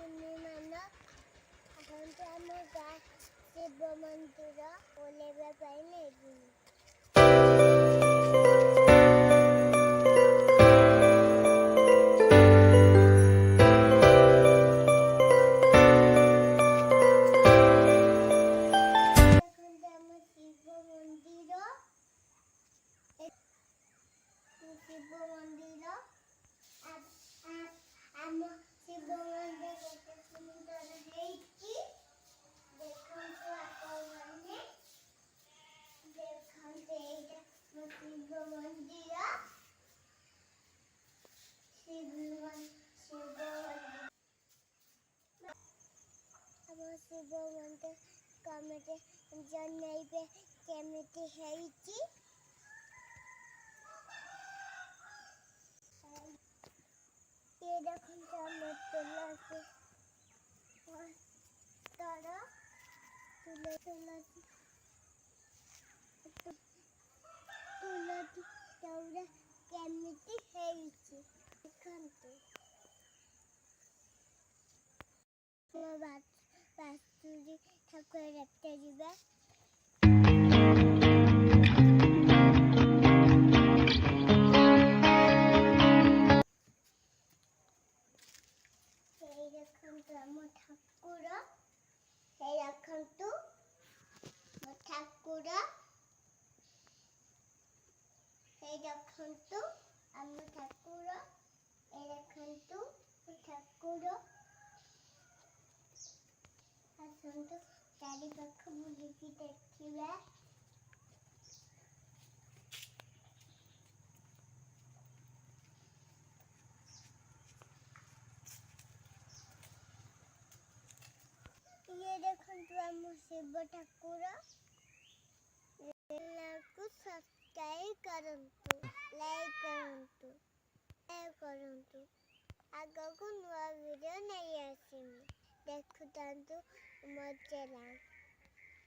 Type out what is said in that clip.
ପୂର୍ଣ୍ଣିମାର ଆସନ୍ତୁ ଆମ ଗାଁ ଶିବ ମନ୍ଦିର ଓହ୍ଲାଇବା ପାଇଁ ନେଇଯିବୁ। ଶିବ ମନ୍ଦିର ଆମ ଶିବ ମନ୍ଦିର କେତେ ସୁନ୍ଦର ହେଇଛି। ଦେଖନ୍ତୁ ଆପଣମାନେ, ଦେଖନ୍ତୁ ଏଇଟା ମୋ ଶିବ ମନ୍ଦିର। ଆମ ଶିବ ମନ୍ଦିର କମିଟି ଜଣେଇବେ କେମିତି ହେଇଛି। ये देखो हम तुलसी तर तुलसी चौरा केमिति ହେଇଛି ଦେଖନ୍ତୁ। ବାସୁରି ଠାକୁର ରଖତେ ଯିବେ। ଦେଖନ୍ତୁ ଆମ ଠାକୁର, ହେଇ ଦେଖନ୍ତୁ ମୋ ଠାକୁର, ହେଇ ଦେଖନ୍ତୁ ଆମ ଠାକୁର, ହେଇ ଦେଖନ୍ତୁ ମୋ ଠାକୁର। ଆସନ୍ତୁ ଚାରିପାଖ ବୁଲିକି ଦେଖିବା। ये देखନ୍ତୁ ଆମ ଶିବ ଠାକୁର। କୁ ସବସ୍କ୍ରାଇବ କରନ୍ତୁ, ଲାଇକ୍ କରନ୍ତୁ, ସେୟାର କରନ୍ତୁ। ଆଗକୁ ନୂଆ ଭିଡ଼ିଓ ନେଇ ଆସିବି। ଦେଖୁଥାନ୍ତୁ ମୋ ଚ୍ୟାନେଲ।